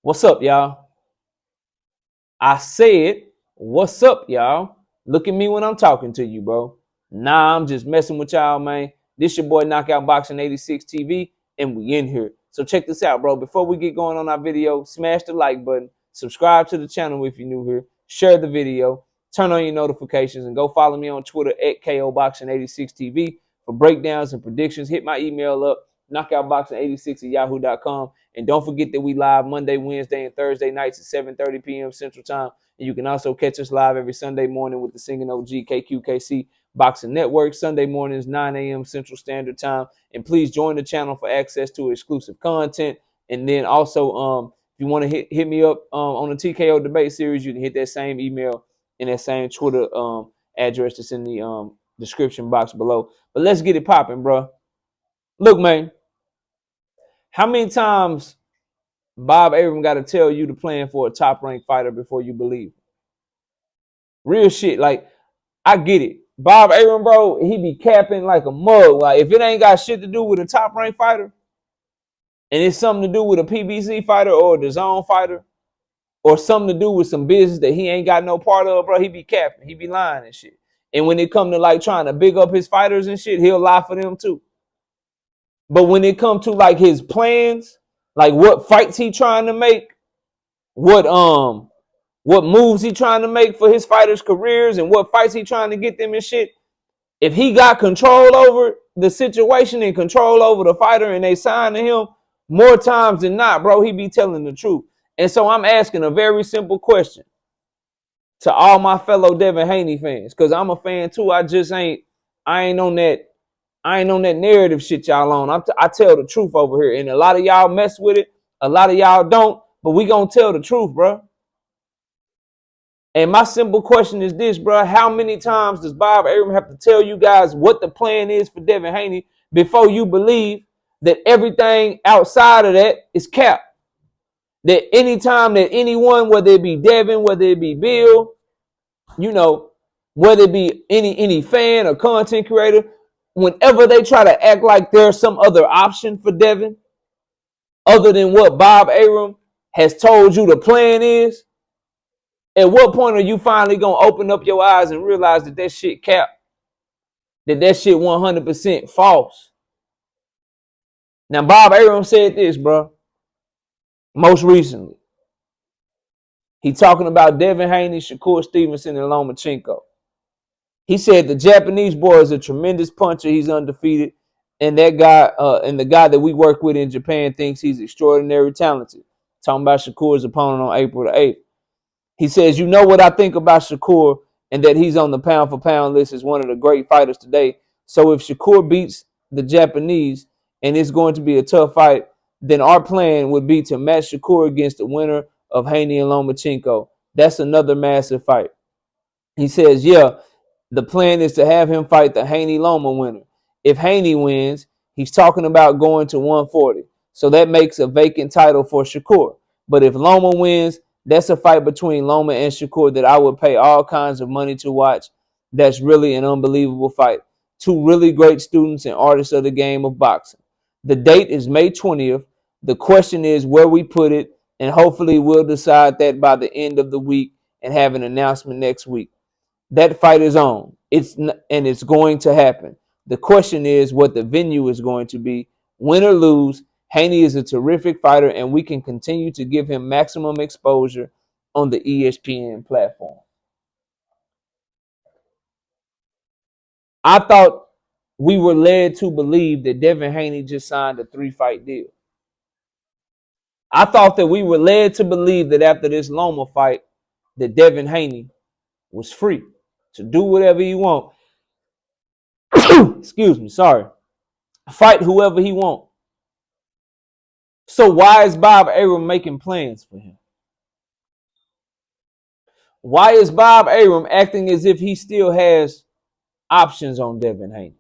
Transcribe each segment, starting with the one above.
What's up, y'all? I said, what's up, y'all? Look at me when I'm talking to you, bro. Nah, I'm just messing with y'all, man. This your boy Knockout Boxing 86 TV, and we in here. So check this out, bro. Before we get going on our video, smash the like button, subscribe to the channel if you're new here, share the video, turn on your notifications, and go follow me on Twitter at KOBoxing86TV for breakdowns and predictions. Hit my email up, knockoutboxing86@yahoo.com. And don't forget that we live Monday, Wednesday, and Thursday nights at 7:30 p.m. Central Time. And you can also catch us live every Sunday morning with the Singing OG KQKC Boxing Network, Sunday mornings, 9 a.m. Central Standard Time. And please join the channel for access to exclusive content. And then also, if you want to hit me up on the TKO debate series, you can hit that same email and that same Twitter address that's in the description box below. But let's get it popping, bro. Look, man, how many times Bob Arum got to tell you to plan for a top-ranked fighter before you believe? Real shit. Like, I get it. Bob Arum, bro, he be capping like a mug. Like, if it ain't got shit to do with a top-ranked fighter, and it's something to do with a PBC fighter or a DAZN fighter, or something to do with some business that he ain't got no part of, bro, he be capping. He be lying and shit. And when it come to, like, trying to big up his fighters and shit, he'll lie for them, too. But when it come to, like, his plans, like what fights he trying to make, what moves he trying to make for his fighters' careers and what fights he trying to get them and shit. If he got control over the situation and control over the fighter and they sign to him, more times than not, bro, he be telling the truth. And so I'm asking a very simple question to all my fellow Devin Haney fans, because I'm a fan too. I ain't on that narrative shit y'all on. I tell the truth over here. And a lot of y'all mess with it. A lot of y'all don't. But we gonna tell the truth, bro. And my simple question is this, bro. How many times does Bob Arum have to tell you guys what the plan is for Devin Haney before you believe that everything outside of that is cap? That anytime that anyone, whether it be Devin, whether it be Bill, whether it be any fan or content creator, whenever they try to act like there's some other option for Devin, other than what Bob Arum has told you the plan is, at what point are you finally going to open up your eyes and realize that that shit cap? That shit 100% false? Now, Bob Arum said this, bro, most recently. He talking about Devin Haney, Shakur Stevenson, and Lomachenko. He said the Japanese boy is a tremendous puncher. He's undefeated. And that guy, and the guy that we work with in Japan thinks he's extraordinarily talented. Talking about Shakur's opponent on April the 8th. He says, you know what I think about Shakur, and that he's on the pound for pound list as one of the great fighters today. So if Shakur beats the Japanese and it's going to be a tough fight, then our plan would be to match Shakur against the winner of Haney and Lomachenko. That's another massive fight. He says, yeah, the plan is to have him fight the Haney-Loma winner. If Haney wins, he's talking about going to 140. So that makes a vacant title for Shakur. But if Loma wins, that's a fight between Loma and Shakur that I would pay all kinds of money to watch. That's really an unbelievable fight. Two really great students and artists of the game of boxing. The date is May 20th. The question is where we put it, and hopefully we'll decide that by the end of the week and have an announcement next week. That fight is on. It's going to happen. The question is what the venue is going to be. Win or lose, Haney is a terrific fighter, and we can continue to give him maximum exposure on the ESPN platform. I thought we were led to believe that Devin Haney just signed a 3-fight deal. I thought that we were led to believe that after this Loma fight, that Devin Haney was free to do whatever he want. Excuse me, sorry. Fight whoever he want. So why is Bob Arum making plans for him? Why is Bob Arum acting as if he still has options on Devin Haney?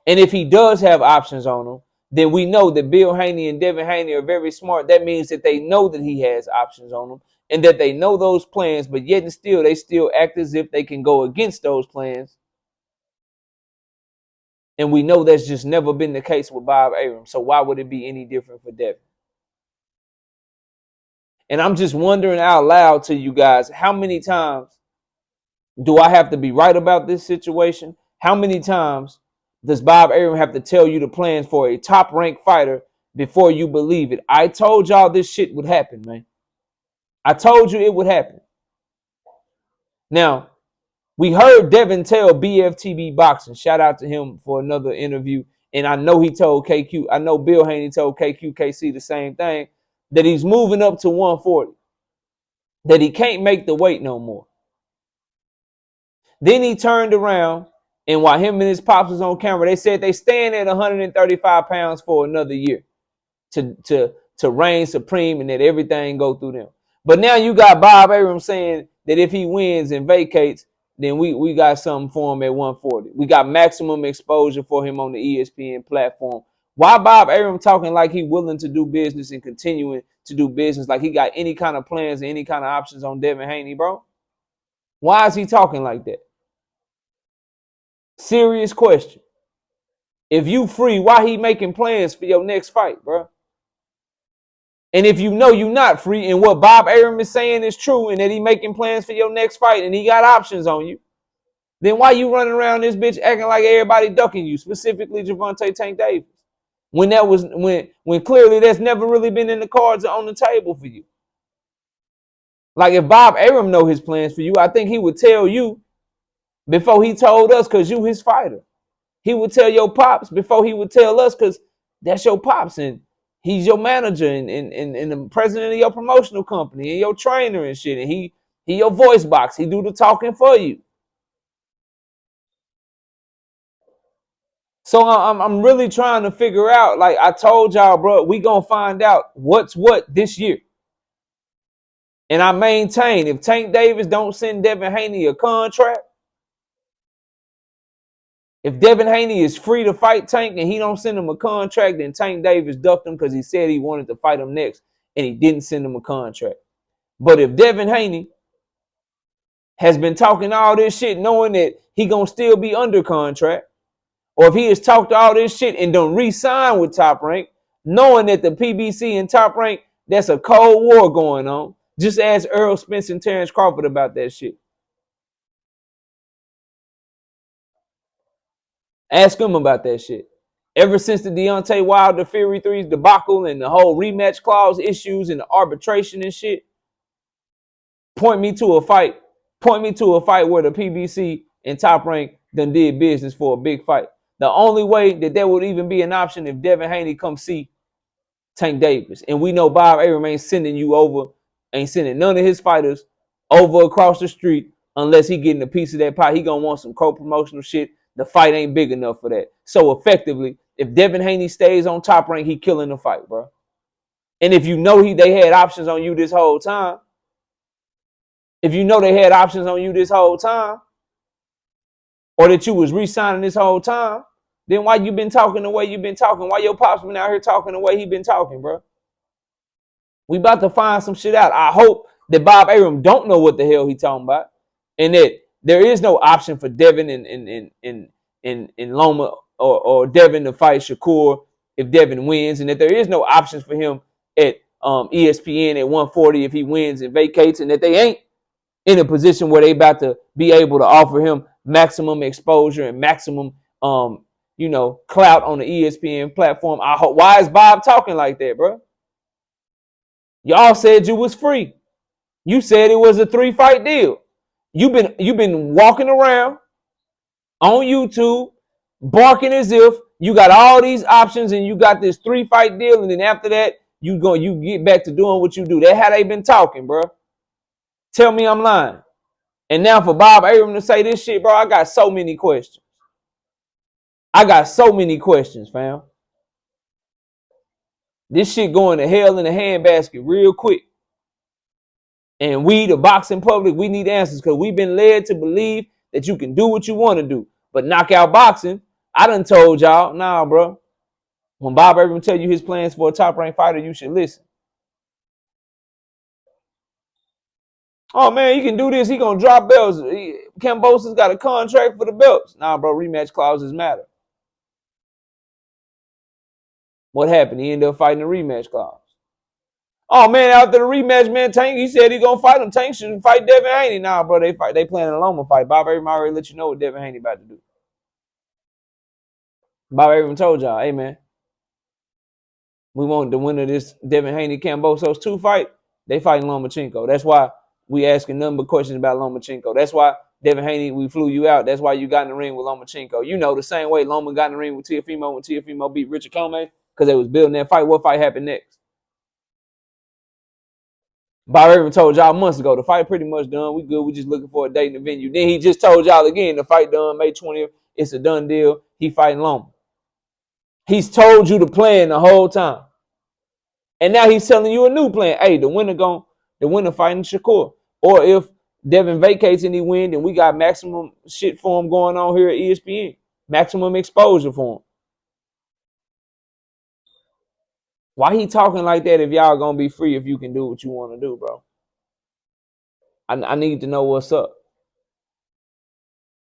And if he does have options on him, then we know that Bill Haney and Devin Haney are very smart. That means that they know that he has options on him and that they know those plans, but yet and still they still act as if they can go against those plans. And we know that's just never been the case with Bob Arum. So why would it be any different for Devin? And I'm just wondering out loud to you guys, how many times do I have to be right about this situation? How many times does Bob Arum have to tell you the plans for a top-ranked fighter before you believe it? I told y'all this shit would happen, man. I told you it would happen. Now, we heard Devin tell BFTB Boxing, shout out to him for another interview, and I know he told KQ, I know Bill Haney told KQKC the same thing, that he's moving up to 140, that he can't make the weight no more. Then he turned around, and while him and his pops was on camera, they said they stand at 135 pounds for another year to reign supreme and that everything go through them. But now you got Bob Arum saying that if he wins and vacates, then we got something for him at 140. We got maximum exposure for him on the ESPN platform. Why Bob Arum talking like he willing to do business and continuing to do business, like he got any kind of plans and any kind of options on Devin Haney, bro? Why is he talking like that? Serious question. If you free, why he making plans for your next fight, bro? And if you know you're not free and what Bob Arum is saying is true and that he making plans for your next fight and he got options on you, then why you running around this bitch acting like everybody ducking you, specifically Gervonta Tank Davis, when that was when clearly that's never really been in the cards or on the table for you? Like if Bob Arum know his plans for you, I think he would tell you before he told us, because you his fighter. He would tell your pops before he would tell us, because that's your pops and he's your manager and the president of your promotional company and your trainer and shit. And he your voice box. He do the talking for you. So I'm really trying to figure out, like I told y'all, bro, we gonna find out what's what this year. And I maintain, if Tank Davis don't send Devin Haney a contract, if Devin Haney is free to fight Tank and he don't send him a contract, then Tank Davis ducked him because he said he wanted to fight him next and he didn't send him a contract. But if Devin Haney has been talking all this shit knowing that he gonna still be under contract, or if he has talked all this shit and don't re-sign with Top Rank, knowing that the PBC and Top Rank, that's a cold war going on, just ask Errol Spence and Terrence Crawford about that shit. Ask him about that shit. Ever since the Deontay Wilder Fury 3's debacle and the whole rematch clause issues and the arbitration and shit, point me to a fight where the PBC and Top Rank done did business for a big fight. The only way that there would even be an option if Devin Haney come see Tank Davis. And we know Bob Arum ain't sending none of his fighters over across the street unless he getting a piece of that pie. He gonna want some co-promotional shit. The fight ain't big enough for that. So effectively, if Devin Haney stays on Top Rank, he killing the fight, bro. And if you know they had options on you this whole time, or that you was re-signing this whole time, then why you been talking the way you been talking? Why your pops been out here talking the way he been talking, bro? We about to find some shit out. I hope that Bob Arum don't know what the hell he talking about, and that there is no option for Devin and Loma or Devin to fight Shakur if Devin wins, and that there is no options for him at ESPN at 140 if he wins and vacates, and that they ain't in a position where they about to be able to offer him maximum exposure and maximum clout on the ESPN platform. I hope. Why is Bob talking like that, bro? Y'all said you was free. You said it was a 3-fight deal. You've been walking around on YouTube barking as if you got all these options and you got this 3-fight deal, and then after that you get back to doing what you do. That's how they been talking, bro. Tell me I'm lying. And now for Bob Arum to say this shit, bro, I got so many questions. Fam. This shit going to hell in a handbasket real quick. And we, the boxing public, we need answers because we've been led to believe that you can do what you want to do. But knockout boxing, I done told y'all, nah, bro. When Bob Arum tell you his plans for a top-ranked fighter, you should listen. Oh, man, he can do this. He going to drop belts. Kambosa's got a contract for the belts. Nah, bro, rematch clauses matter. What happened? He ended up fighting a rematch clause. Oh man, after the rematch, man, Tank, he said he gonna fight him. Tank should fight Devin Haney. Nah, bro, they fight. They planning a Loma fight. Bob Arum already let you know what Devin Haney about to do. Bob Arum told y'all, hey man, we want the winner of this Devin Haney Kambosos 2 fight. They fighting Lomachenko. That's why we asking nothing but questions about Lomachenko. That's why Devin Haney, we flew you out. That's why you got in the ring with Lomachenko. You know, the same way Loma got in the ring with Teofimo when Teofimo beat Richard Commey because they was building that fight. What fight happened next? Bob Arum told y'all months ago, the fight pretty much done. We good. We just looking for a date in the venue. Then he just told y'all again, the fight done May 20th. It's a done deal. He fighting Loma. He's told you the plan the whole time. And now he's telling you a new plan. Hey, the winner fighting Shakur. Or if Devin vacates and he win, then we got maximum shit for him going on here at ESPN. Maximum exposure for him. Why he talking like that if y'all gonna be free if you can do what you want to do, bro? I need to know what's up.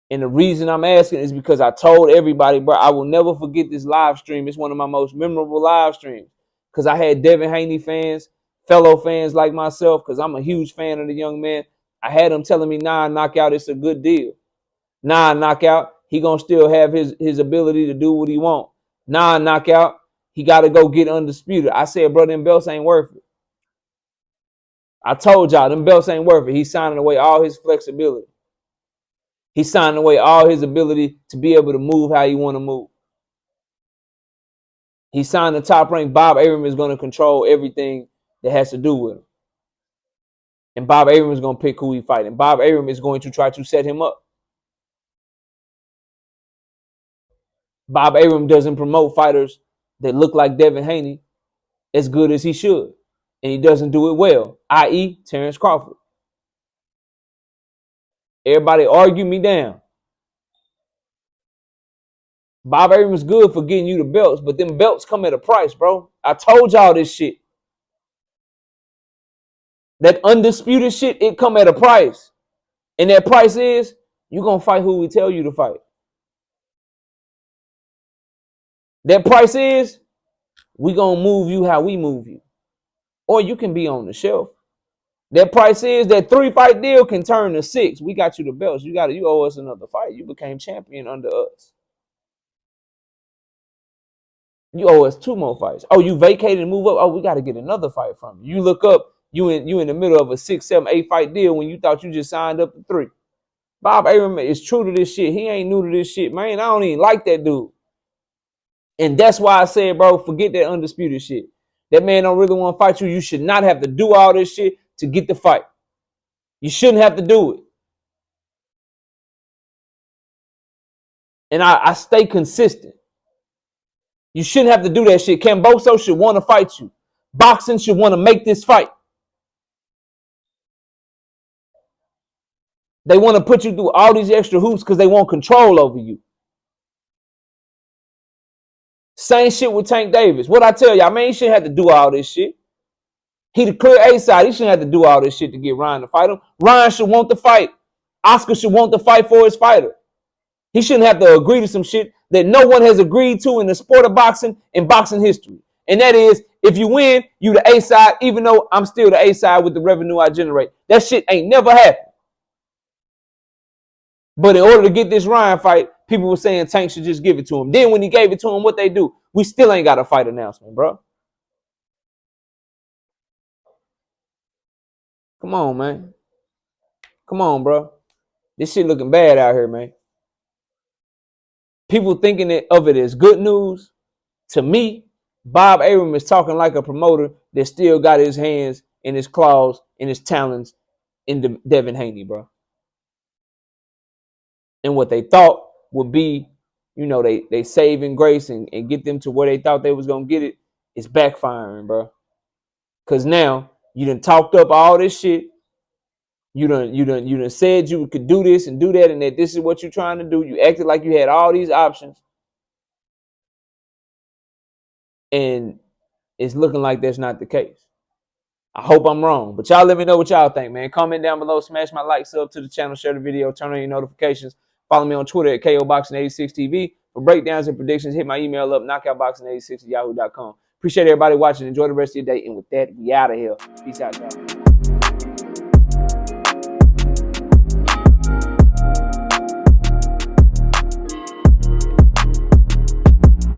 And the reason I'm asking is because I told everybody, bro, I will never forget this live stream. It's one of my most memorable live streams. Because I had Devin Haney fans, fellow fans like myself, because I'm a huge fan of the young man. I had them telling me, nah, knockout, it's a good deal. Nah, knockout, he gonna still have his ability to do what he want. Nah, knockout, he got to go get undisputed. I said, bro, them belts ain't worth it. I told y'all, them belts ain't worth it. He's signing away all his flexibility. He's signing away all his ability to be able to move how he want to move. He signed the top rank. Bob Arum is going to control everything that has to do with him. And Bob Arum is going to pick who he fights. And Bob Arum is going to try to set him up. Bob Arum doesn't promote fighters that look like Devin Haney as good as he should. And he doesn't do it well, i.e. Terrence Crawford. Everybody argue me down. Bob Arum is good for getting you the belts, but them belts come at a price, bro. I told y'all this shit. That undisputed shit, it come at a price. And that price is, you're going to fight who we tell you to fight. That price is, we going to move you how we move you. Or you can be on the shelf. That price is, that 3-fight deal can turn to 6. We got you the belts. You owe us another fight. You became champion under us. You owe us 2 more fights. Oh, you vacated and move up. Oh, we got to get another fight from you. You look up, you in the middle of a 6, 7, 8-fight deal when you thought you just signed up to 3. Bob Arum is true to this shit. He ain't new to this shit, man. I don't even like that dude. And that's why I said, bro, forget that undisputed shit. That man don't really want to fight you. You should not have to do all this shit to get the fight. You shouldn't have to do it. And I stay consistent. You shouldn't have to do that shit. Kambosos should want to fight you. Boxing should want to make this fight. They want to put you through all these extra hoops because they want control over you. Same shit with Tank Davis. What I tell y'all, man, he shouldn't have to do all this shit. He the clear A side. He shouldn't have to do all this shit to get Ryan to fight him. Ryan should want to fight. Oscar should want to fight for his fighter. He shouldn't have to agree to some shit that no one has agreed to in the sport of boxing and boxing history. And that is, if you win, you the A side, even though I'm still the A side with the revenue I generate. That shit ain't never happened. But in order to get this Ryan fight, people were saying Tank should just give it to him. Then when he gave it to him, what they do? We still ain't got a fight announcement, bro. Come on, man. Come on, bro. This shit looking bad out here, man. People thinking of it as good news. To me, Bob Arum is talking like a promoter that still got his hands and his claws and his talons in Devin Haney, bro. And what they thought would be, you know, they saving grace and get them to where they thought they was going to get it, is backfiring, bro. Because now you done talked up all this shit. You done said you could do this and do that and that this is what you're trying to do. You acted like you had all these options. And it's looking like that's not the case. I hope I'm wrong. But y'all let me know what y'all think, man. Comment down below. Smash my like, sub to the channel, share the video, turn on your notifications. Follow me on Twitter at KOBoxing86TV. For breakdowns and predictions, hit my email up, knockoutboxing86@yahoo.com. Appreciate everybody watching. Enjoy the rest of your day. And with that, we out of here. Peace out, y'all.